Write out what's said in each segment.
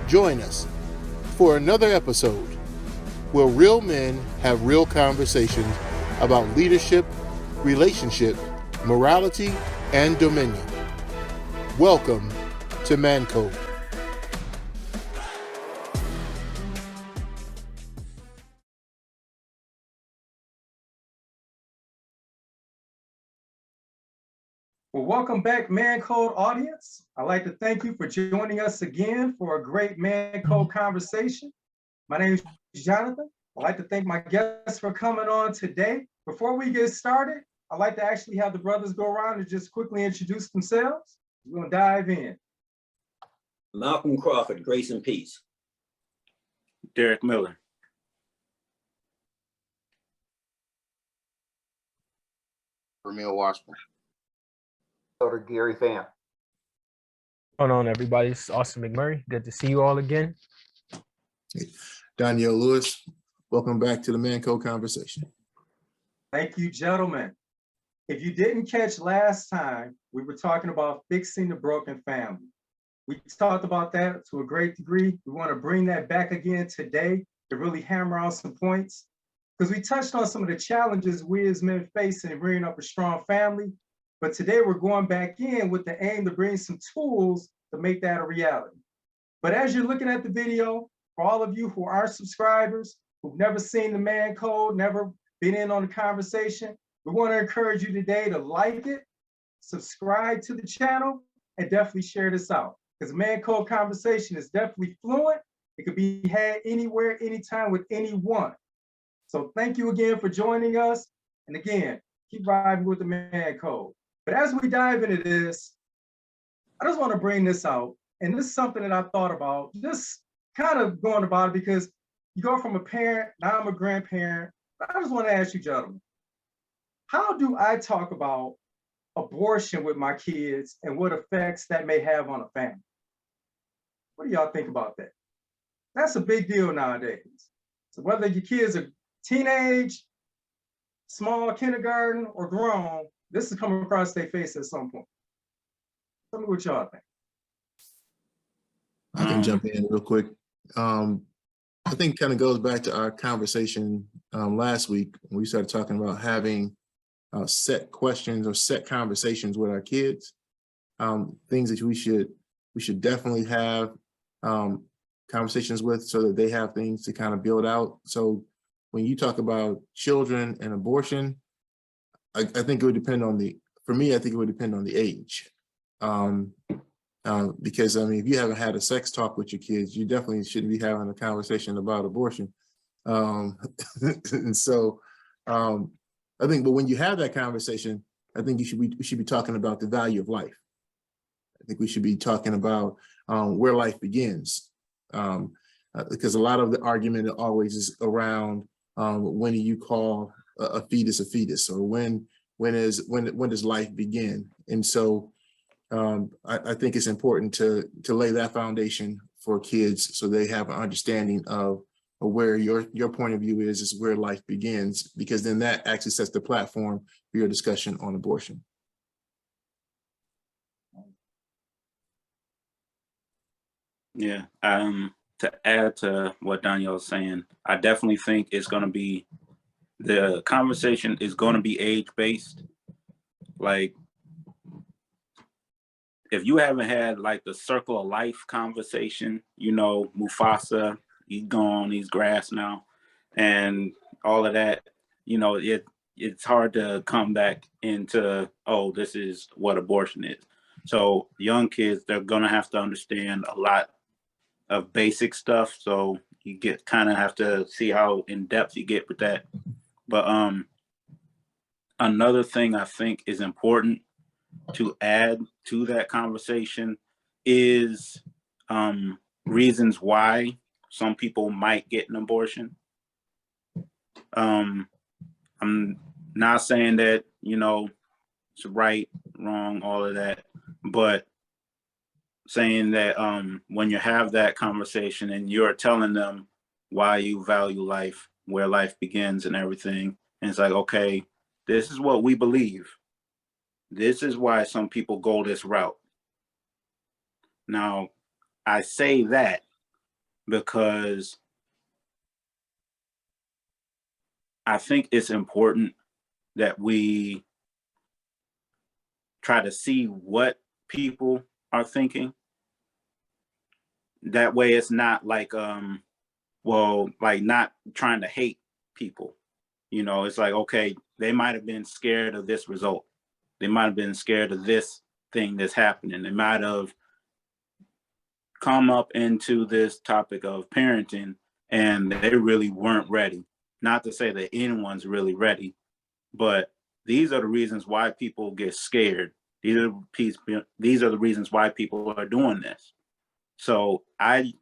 Join us for another episode where real men have real conversations about leadership, relationship, morality, and dominion. Welcome to Man Code. Well, welcome back, Man Code audience. I'd like to thank you for joining us again for a great Man Code conversation. My name is Jonathan. I'd like to thank my guests for coming on today. Before we get started, I'd like to actually have the brothers go around and just quickly introduce themselves. We're gonna dive in. Malcolm Crawford, Grace and Peace. Derek Miller. Ramil Washburn. Gary Pham. What's going on, everybody? It's Austin McMurray. Good to see you all again. Danielle Lewis, welcome back to the Man Code Conversation. Thank you, gentlemen. If you didn't catch last time, we were talking about fixing the broken family. We talked about that to a great degree. We want to bring that back again today to really hammer out some points, because we touched on some of the challenges we as men face in bringing up a strong family. But today we're going back in with the aim to bring some tools to make that a reality. But as you're looking at the video, for all of you who are subscribers, who've never seen the Man Code, never been in on the conversation, we want to encourage you today to like it, subscribe to the channel, and definitely share this out. Because Man Code conversation is definitely fluent. It could be had anywhere, anytime with anyone. So thank you again for joining us. And again, keep riding with the Man Code. But as we dive into this, I just want to bring this out. And this is something that I thought about, just kind of going about it, because you go from a parent, now I'm a grandparent. I just want to ask you, gentlemen, how do I talk about abortion with my kids and what effects that may have on a family? What do y'all think about that? That's a big deal nowadays. So whether your kids are teenage, small kindergarten, or grown, this is coming across their face at some point. Tell me what y'all think. I can jump in real quick. I think kind of goes back to our conversation last week when we started talking about having set questions or set conversations with our kids. Things that we should definitely have conversations with, so that they have things to kind of build out. So when you talk about children and abortion, I think it would depend on for me, I think it would depend on the age. Because I mean, if you haven't had a sex talk with your kids, you definitely shouldn't be having a conversation about abortion. And so I think, but when you have that conversation, I think we should be talking about the value of life. I think we should be talking about where life begins. Because a lot of the argument always is around when do you call a fetus a fetus, or when does life begin? And so I think it's important to lay that foundation for kids, so they have an understanding of where your point of view is where life begins, because then that actually sets the platform for your discussion on abortion. Yeah, to add to what Danielle's saying, I definitely think the conversation is going to be age-based. Like, if you haven't had like the circle of life conversation, Mufasa, he's gone, he's grass now, and all of that, it's hard to come back into, oh, this is what abortion is. So young kids, they're gonna have to understand a lot of basic stuff. So you kind of have to see how in depth you get with that. But another thing I think is important to add to that conversation is reasons why some people might get an abortion. I'm not saying that, it's right, wrong, all of that, but saying that when you have that conversation and you're telling them why you value life, where life begins and everything, and it's like, okay, this is what we believe. This is why some people go this route. Now, I say that, because I think it's important that we try to see what people are thinking. That way it's not like, like not trying to hate people. You know, it's like, okay, they might have been scared of this result. They might have been scared of this thing that's happening. They might have come up into this topic of parenting and they really weren't ready. Not to say that anyone's really ready, but these are the reasons why people get scared. These are the reasons why people are doing this. So I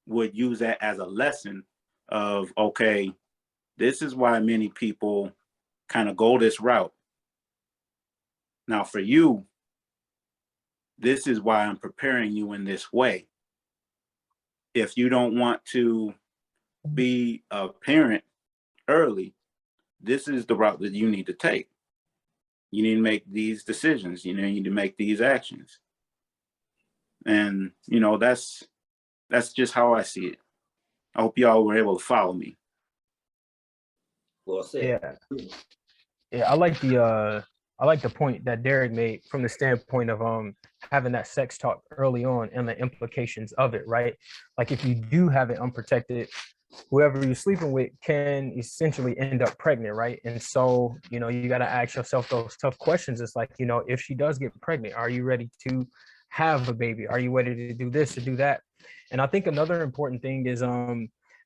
would use that as a lesson of, okay, this is why many people kind of go this route. Now for you, this is why I'm preparing you in this way. If you don't want to be a parent early, this is the route that you need to take. You need to make these decisions. You need to make these actions. And, you know, that's just how I see it. I hope y'all were able to follow me. Well said. Yeah, I like the point that Derek made from the standpoint of having that sex talk early on and the implications of it, right? Like if you do have it unprotected, whoever you're sleeping with can essentially end up pregnant, right? And so, you know, you got to ask yourself those tough questions. It's like, you know, if she does get pregnant, are you ready to have a baby? Are you ready to do this or do that? And I think another important thing is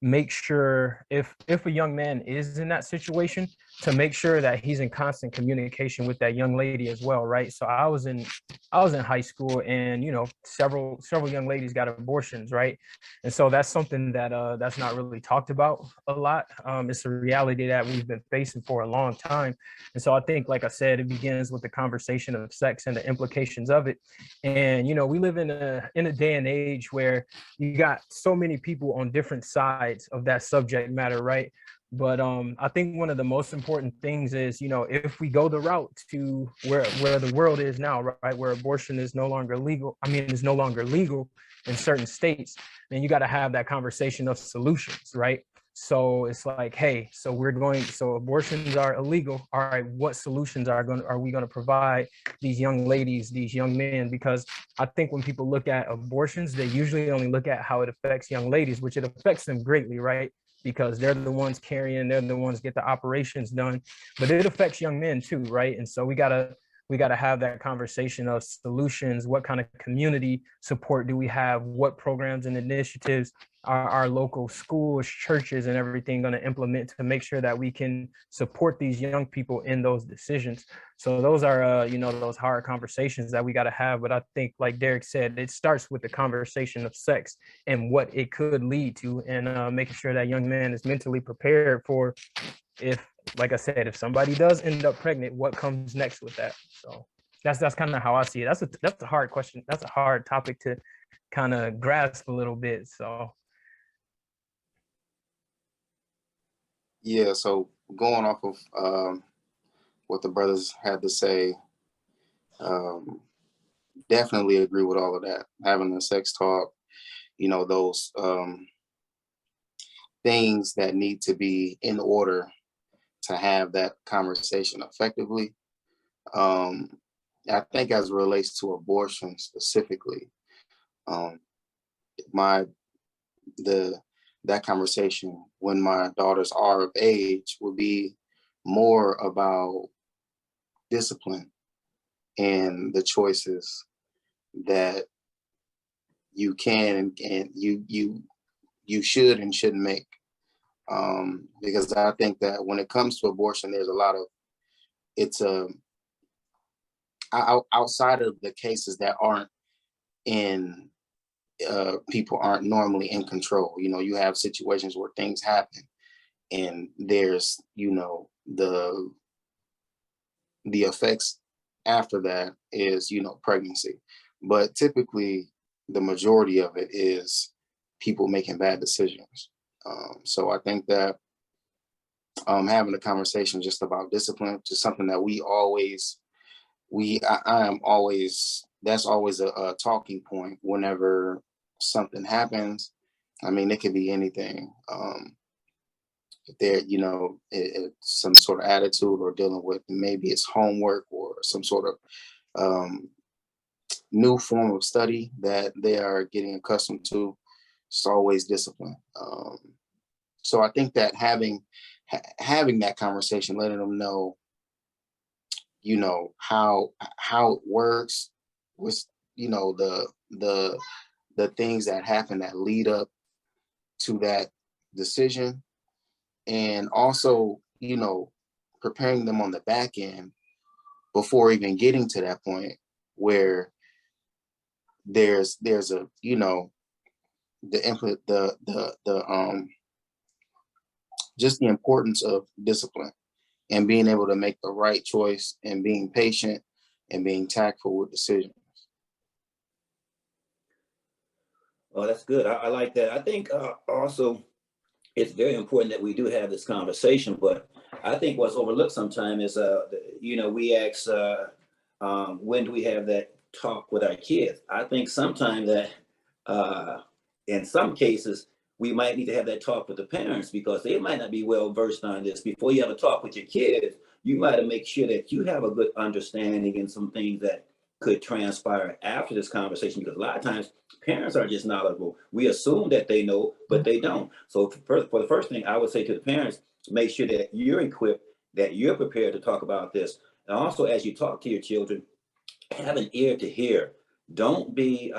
make sure if a young man is in that situation, to make sure that he's in constant communication with that young lady as well, right? So I was in high school, and you know, several young ladies got abortions, right? And so that's something that that's not really talked about a lot. It's a reality that we've been facing for a long time. And so I think, like I said, it begins with the conversation of sex and the implications of it. And you know, we live in a day and age where you got so many people on different sides of that subject matter, right? But I think one of the most important things is, you know, if we go the route to where the world is now, right, where abortion is no longer legal, is no longer legal in certain states, then you got to have that conversation of solutions, right? So it's like, hey, so abortions are illegal. All right, what solutions are we going to provide these young ladies, these young men? Because I think when people look at abortions, they usually only look at how it affects young ladies, which it affects them greatly, right? Because they're the ones carrying, they're the ones get the operations done, but it affects young men too, right? And so we gotta have that conversation of solutions. What kind of community support do we have? What programs and initiatives are our local schools, churches, and everything going to implement to make sure that we can support these young people in those decisions? So those are, you know, those hard conversations that we got to have. But I think, like Derek said, it starts with the conversation of sex and what it could lead to, and making sure that young man is mentally prepared for, if, like I said, if somebody does end up pregnant, what comes next with that? So that's kind of how I see it. That's a hard question. That's a hard topic to kind of grasp a little bit. So Yeah, so going off of what the brothers had to say, definitely agree with all of that. Having a sex talk, you know, those things that need to be in order to have that conversation effectively. I think as it relates to abortion specifically, that conversation when my daughters are of age will be more about discipline and the choices that you can and you should and shouldn't make. Because I think that when it comes to abortion, there's a lot of outside of the cases that aren't in people aren't normally in control. You know, you have situations where things happen and there's, you know, the effects after that is, you know, pregnancy. But typically the majority of it is people making bad decisions. So I think that having a conversation just about discipline, just something that I am always, that's always a talking point whenever something happens I mean, it could be anything. If they're, some sort of attitude or dealing with, maybe it's homework or some sort of new form of study that they are getting accustomed to, it's always discipline. So I think that having that conversation, letting them know, how it works with, the things that happen that lead up to that decision, and also, preparing them on the back end before even getting to that point where there's a, the input, just the importance of discipline and being able to make the right choice and being patient and being tactful with decisions. Oh, that's good. I like that. I think also it's very important that we do have this conversation, but I think what's overlooked sometimes is, we ask, when do we have that talk with our kids? I think sometimes that in some cases, we might need to have that talk with the parents because they might not be well versed on this. Before you have a talk with your kids, you might have to make sure that you have a good understanding and some things that could transpire after this conversation, because a lot of times parents are just knowledgeable. We assume that they know, but they don't. So for the first thing I would say to the parents, make sure that you're equipped, that you're prepared to talk about this. And also, as you talk to your children, have an ear to hear. Don't be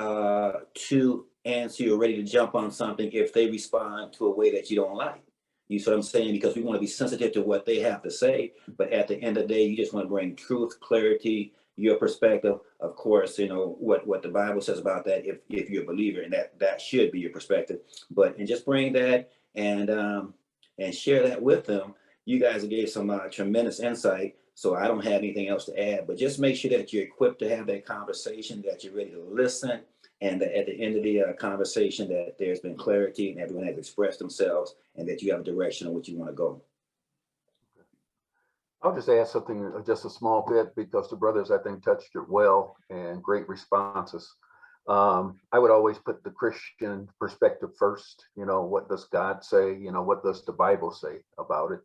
too antsy or ready to jump on something if they respond to a way that you don't like. You see what I'm saying? Because we want to be sensitive to what they have to say. But at the end of the day, you just want to bring truth, clarity, your perspective. Of course, what the Bible says about that if you're a believer, and that should be your perspective. And just bring that and share that with them. You guys gave some tremendous insight. So I don't have anything else to add, but just make sure that you're equipped to have that conversation, that you're ready to listen, and that at the end of the conversation that there's been clarity and everyone has expressed themselves, and that you have a direction on which you want to go. I'll just add something, just a small bit, because the brothers, I think, touched it well and great responses. I would always put the Christian perspective first. What does God say? What does the Bible say about it?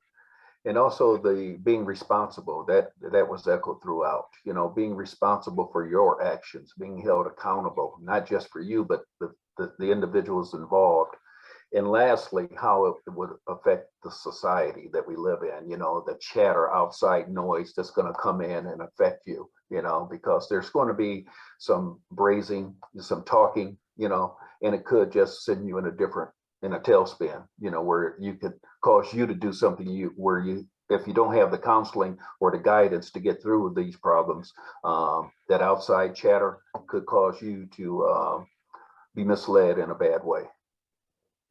And also the being responsible, that was echoed throughout, being responsible for your actions, being held accountable, not just for you, but the individuals involved. And lastly, how it would affect the society that we live in, the chatter, outside noise that's going to come in and affect you, because there's going to be some brazing, some talking, and it could just send you in a tailspin, where you could cause you to do something if you don't have the counseling or the guidance to get through these problems, that outside chatter could cause you to be misled in a bad way.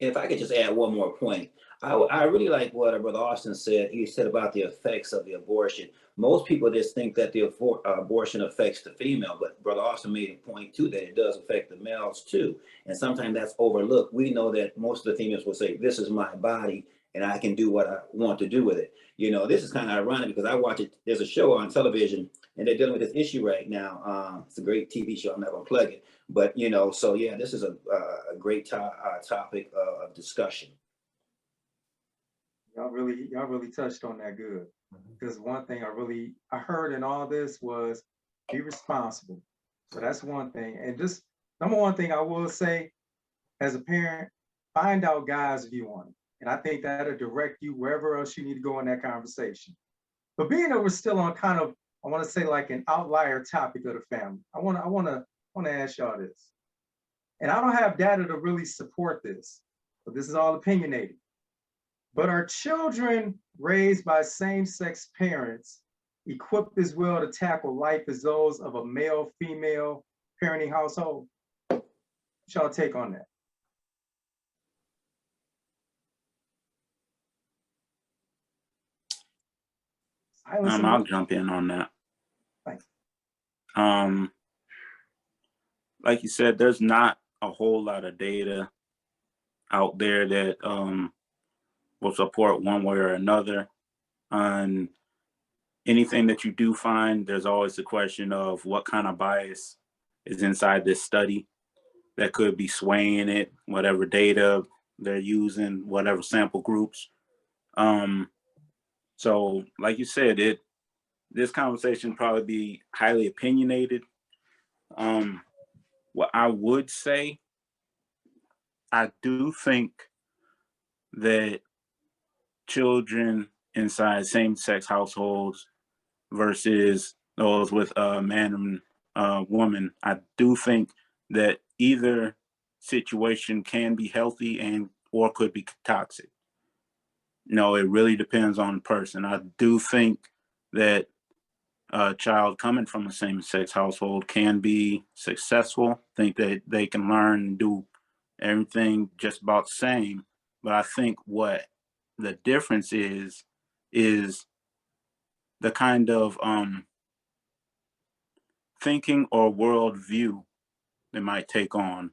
If I could just add one more point, I really like what Brother Austin said. He said about the effects of the abortion. Most people just think that the abortion affects the female, but Brother Austin made a point too that it does affect the males too. And sometimes that's overlooked. We know that most of the females will say, "This is my body, and I can do what I want to do with it." This is kind of ironic because I watch it. There's a show on television, and they're dealing with this issue right now. It's a great TV show. I'm not gonna plug it, but so yeah, this is a great topic of discussion. Y'all really touched on that good. Because one thing I heard in all this was be responsible. So that's one thing. And just number one thing I will say as a parent, find out God's view on it. And I think that'll direct you wherever else you need to go in that conversation. But being that we're still on kind of, I want to say like an outlier topic of the family, I want to ask y'all this. And I don't have data to really support this, but this is all opinionated. But are children raised by same-sex parents equipped as well to tackle life as those of a male-female parenting household? What's y'all take on that? I'll jump in on that. Thanks. Like you said, there's not a whole lot of data out there that will support one way or another. On anything that you do find, there's always the question of what kind of bias is inside this study. that could be swaying it, whatever data they're using, whatever sample groups. So like you said, this conversation probably be highly opinionated. What I would say, I do think that children inside same-sex households versus those with a man and woman, I do think that either situation can be healthy and or could be toxic. No, it really depends on the person. I do think that a child coming from a same-sex household can be successful, think that they can learn and do everything just about the same. But I think what the difference is the kind of thinking or worldview they might take on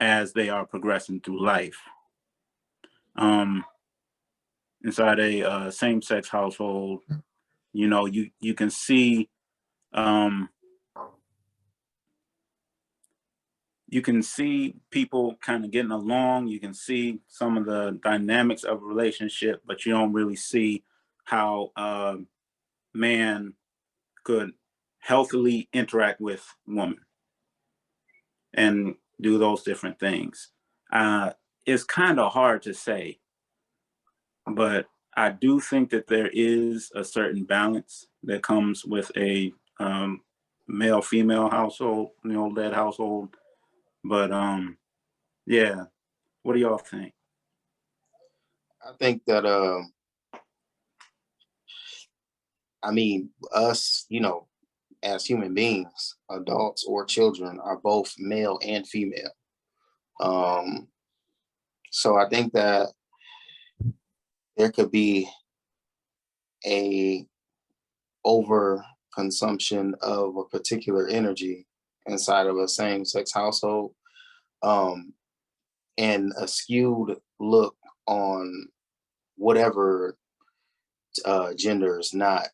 as they are progressing through life. Inside a same-sex household, you know, you can see people kind of getting along. You can see some of the dynamics of a relationship, but you don't really see how a man could healthily interact with woman and do those different things. It's kind of hard to say, but I do think that there is a certain balance that comes with a male-female household, led household. But yeah, what do y'all think? I think that I mean, us, as human beings, adults or children, are both male and female. So I think that there could be a overconsumption of a particular energy inside of a same-sex household, and a skewed look on whatever gender is not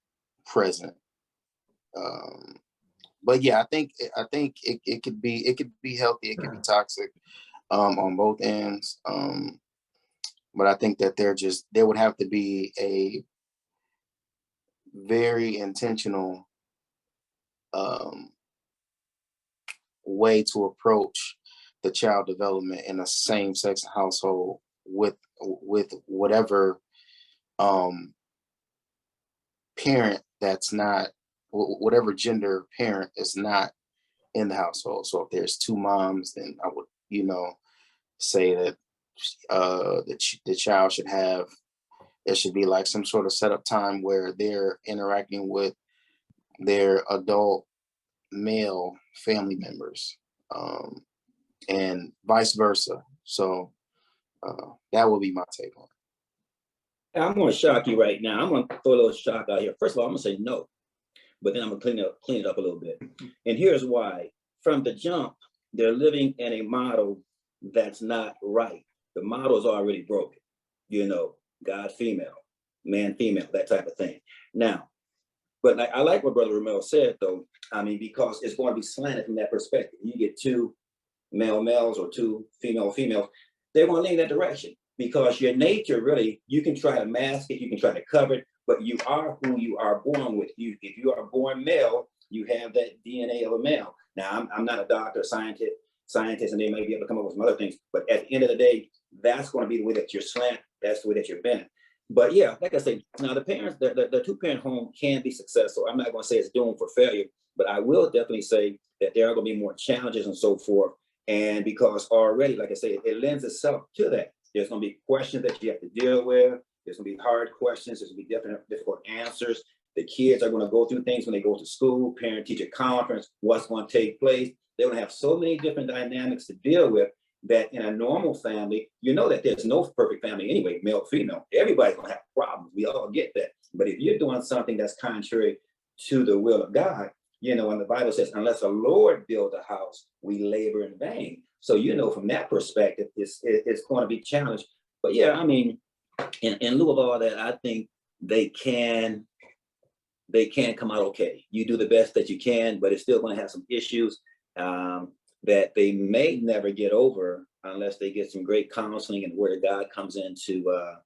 present. But yeah, I think it could be healthy, it could be toxic on both ends. But I think that there would have to be a very intentional way to approach the child development in a same-sex household with whatever parent that's not, whatever gender parent is not in the household. So if there's two moms, then I would, say that the child should have, there should be like some sort of setup time where they're interacting with their adult male family members, and vice versa. So that would be my take on it. I'm going to shock you right now. I'm going to throw a little shock out here. First of all, I'm going to say no, but then I'm going to clean it up a little bit. And here's why. From the jump, they're living in a model that's not right. The model is already broken. God, female, man, female, that type of thing. Now, but I like what Brother Ramel said, though. I mean, because it's going to be slanted from that perspective. You get two male males or two female females, they're going to lean that direction, because your nature, really, you can try to mask it, you can try to cover it, but you are who you are born with. If you are born male, you have that DNA of a male. Now, I'm not a doctor, scientist, and they may be able to come up with some other things, but at the end of the day, that's going to be the way that you're slant. That's the way that you're bent. But yeah, like I say, now the parents, the two-parent home can be successful. I'm not going to say it's doomed for failure, but I will definitely say that there are going to be more challenges and so forth. And because already, like I say, it lends itself to that. There's going to be questions that you have to deal with. There's going to be hard questions. There's going to be difficult answers. The kids are going to go through things when they go to school, parent-teacher conference, what's going to take place. They're going to have so many different dynamics to deal with that in a normal family, that there's no perfect family anyway, male, female. Everybody's going to have problems. We all get that. But if you're doing something that's contrary to the will of God, and the Bible says, unless the Lord build a house, we labor in vain. So, from that perspective, it's going to be challenged. But yeah, I mean, in lieu of all that, I think they can come out okay. You do the best that you can, but it's still going to have some issues. that they may never get over unless they get some great counseling and where God comes in to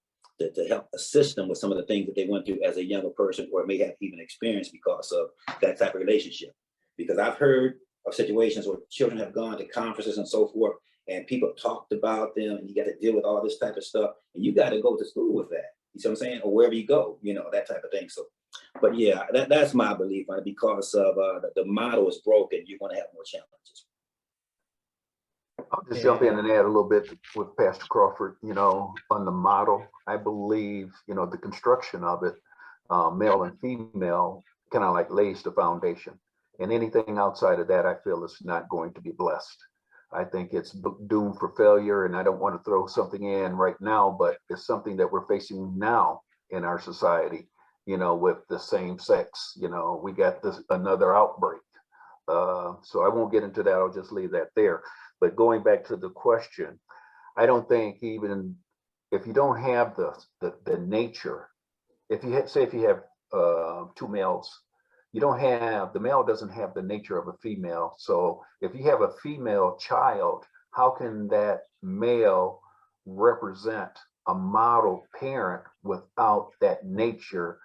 help assist them with some of the things that they went through as a younger person or may have even experienced because of that type of relationship. Because I've heard of situations where children have gone to conferences and so forth, and people talked about them, and you got to deal with all this type of stuff, and you got to go to school with that. You see what I'm saying? Or wherever you go, you know, that type of thing. So, but yeah, that's my belief on it. Because of the model is broken, you're going to have more challenges. I'll just jump in and add a little bit with Pastor Crawford, you know, on the model. I believe, you know, the construction of it, male and female, kind of like lays the foundation. And anything outside of that, I feel is not going to be blessed. I think it's doomed for failure. And I don't want to throw something in right now, but it's something that we're facing now in our society, you know, with the same sex. You know, we got this another outbreak. So I won't get into that. I'll just leave that there. But going back to the question, I don't think even if you don't have the nature, if you say if you have two males, you don't have, the male doesn't have the nature of a female. So if you have a female child, how can that male represent a model parent without that nature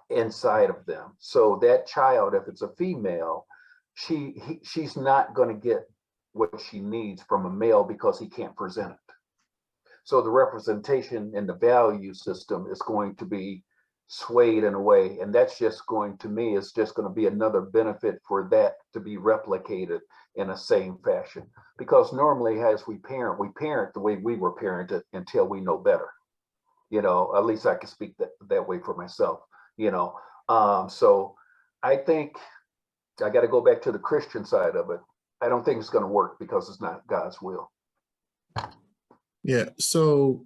inside of them? So that child, if it's a female, she's not going to get what she needs from a male because he can't present it. So the representation and the value system is going to be swayed in a way, and that's just going, to me, it's just going to be another benefit for that to be replicated in a same fashion. Because normally as we parent the way we were parented until we know better. You know, at least I can speak that way for myself, you know. So I think I got to go back to the Christian side of it. I don't think it's going to work because it's not God's will. Yeah, so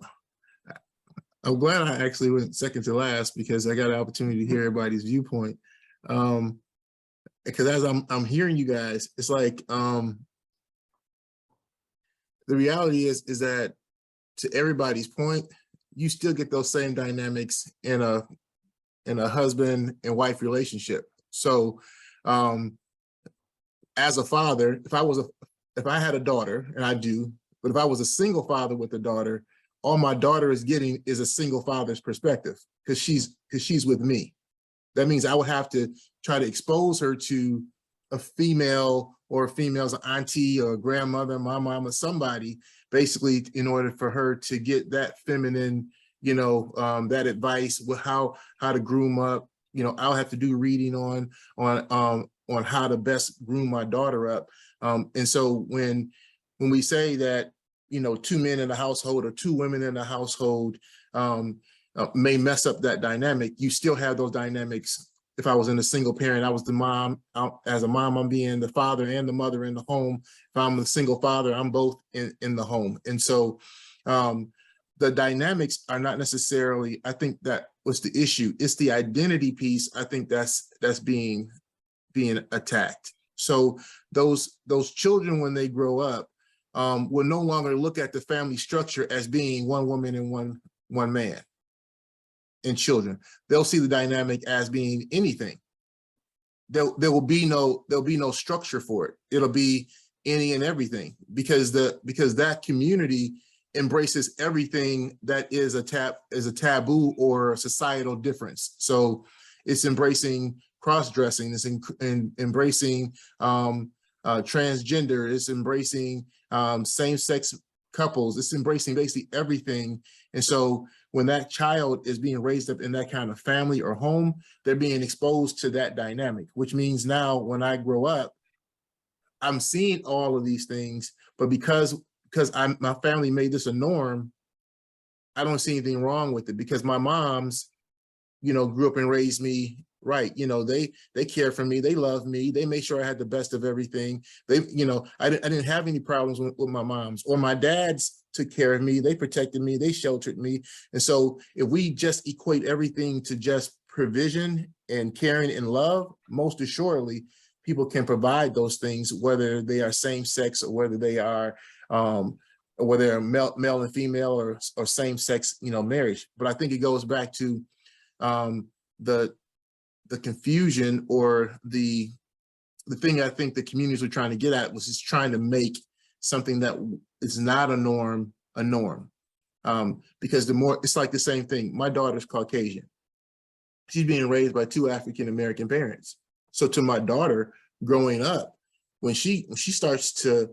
I'm glad I actually went second to last because I got an opportunity to hear everybody's viewpoint. Because as I'm hearing you guys, it's like the reality is that to everybody's point, you still get those same dynamics in a husband and wife relationship. So as a father, if I had a daughter, and I do, but if I was a single father with a daughter, all my daughter is getting is a single father's perspective because she's with me. That means I would have to try to expose her to a female or a female's auntie or grandmother, my mom, or somebody, basically, in order for her to get that feminine, you know, that advice with how to groom up. You know, I'll have to do reading on how to best groom my daughter up. And so when we say that, you know, two men in the household or two women in the household may mess up that dynamic, you still have those dynamics. If I was in a single parent, I was the mom. As a mom, I'm being the father and the mother in the home. If I'm a single father, I'm both in the home. And so the dynamics are not necessarily, I think that was the issue. It's the identity piece. I think that's being attacked. So those children, when they grow up, will no longer look at the family structure as being one woman and one man and children. They'll see the dynamic as being anything. There will be no structure for it. It'll be any and everything because that community embraces everything that is a taboo or a societal difference. So it's embracing cross-dressing, it's embracing transgender, it's embracing same-sex couples, it's embracing basically everything. And so when that child is being raised up in that kind of family or home, they're being exposed to that dynamic, which means now when I grow up, I'm seeing all of these things, but because my family made this a norm, I don't see anything wrong with it because my moms, you know, grew up and raised me right. You know, they care for me, they love me, they made sure I had the best of everything. They, you know, I didn't have any problems with my moms, or my dads took care of me, they protected me, they sheltered me. And so if we just equate everything to just provision and caring and love, most assuredly, people can provide those things, whether they are same sex or whether they are whether they're male and female or same sex, you know, marriage. But I think it goes back to the confusion or the the thing I think the communities were trying to get at was just trying to make something that is not a norm, a norm. Because the more, it's like the same thing. My daughter's Caucasian. She's being raised by 2 African-American parents. So to my daughter growing up, when she starts to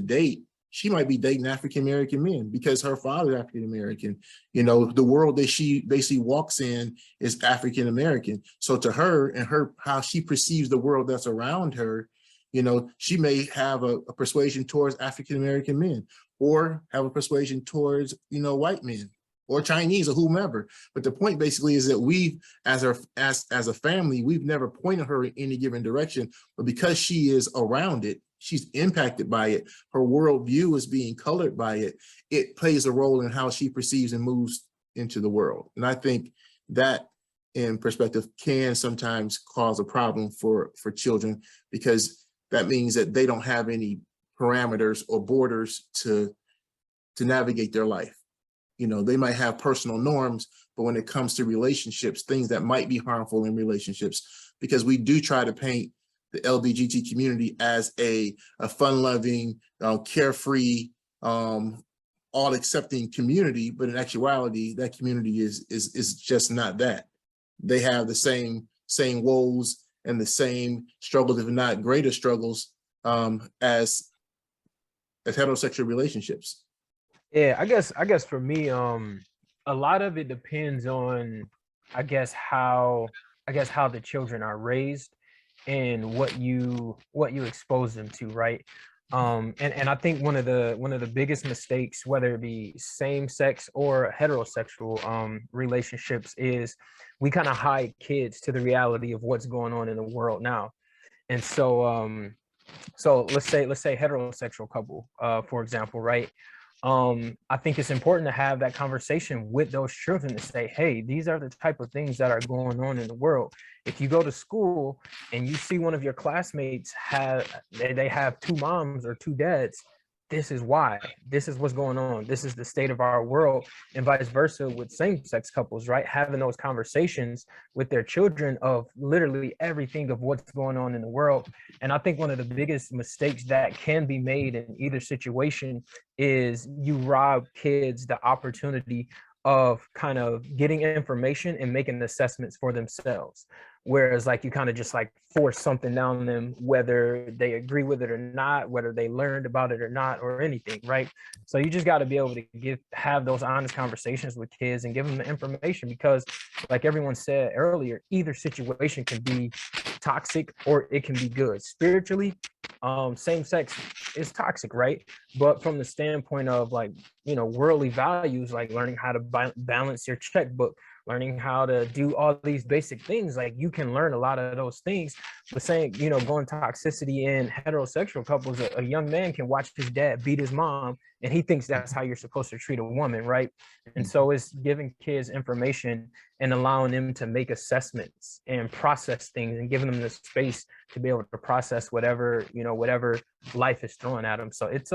date, she might be dating African-American men because her father's African-American. You know, the world that she basically walks in is African-American. So to her and how she perceives the world that's around her, you know, she may have a persuasion towards African-American men, or have a persuasion towards, you know, white men or Chinese or whomever. But the point basically is that we, as a family, we've never pointed her in any given direction, but because she is around it, she's impacted by it, her worldview is being colored by it, it plays a role in how she perceives and moves into the world. And I think that in perspective can sometimes cause a problem for children, because that means that they don't have any parameters or borders to navigate their life. You know, they might have personal norms, but when it comes to relationships, things that might be harmful in relationships, because we do try to paint the LGBT community as a fun-loving, carefree, all-accepting community, but in actuality, that community is just not that. They have the same woes and the same struggles, if not greater struggles, as heterosexual relationships. Yeah, I guess for me, a lot of it depends on, I guess how the children are raised and what you expose them to, right? And I think one of the biggest mistakes, whether it be same sex or heterosexual relationships, is we kind of hide kids to the reality of what's going on in the world now. And so let's say heterosexual couple, for example, right? I think it's important to have that conversation with those children to say, hey, these are the type of things that are going on in the world. If you go to school and you see one of your classmates have 2 moms or 2 dads, this is why. This is what's going on. This is the state of our world, and vice versa with same-sex couples, right? Having those conversations with their children of literally everything of what's going on in the world. And I think one of the biggest mistakes that can be made in either situation is you rob kids the opportunity of kind of getting information and making assessments for themselves. Whereas like you kind of just like force something down them, whether they agree with it or not, whether they learned about it or not, or anything, right? So you just got to be able to have those honest conversations with kids and give them the information, because like everyone said earlier, either situation can be toxic or it can be good. Spiritually, same sex is toxic, right? But from the standpoint of like, you know, worldly values, like learning how to balance your checkbook, learning how to do all these basic things, like you can learn a lot of those things. But saying, you know, going toxicity in heterosexual couples, a young man can watch his dad beat his mom and he thinks that's how you're supposed to treat a woman, right? And so it's giving kids information and allowing them to make assessments and process things and giving them the space to be able to process whatever, you know, whatever life is throwing at them. So it's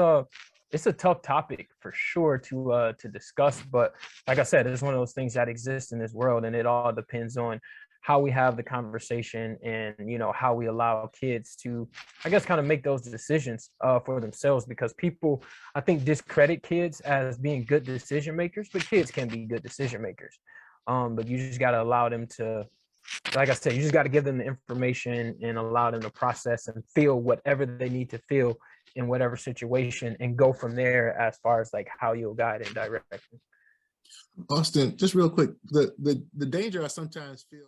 a tough topic for sure to discuss, but like I said, it's one of those things that exist in this world, and it all depends on how we have the conversation and, you know, how we allow kids to, I guess, kind of make those decisions for themselves, because people, I think, discredit kids as being good decision makers, but kids can be good decision makers. But you just got to allow them to, like I said, you just got to give them the information and allow them to process and feel whatever they need to feel in whatever situation, and go from there as far as like how you'll guide and direct them. Austin, just real quick, the danger I sometimes feel.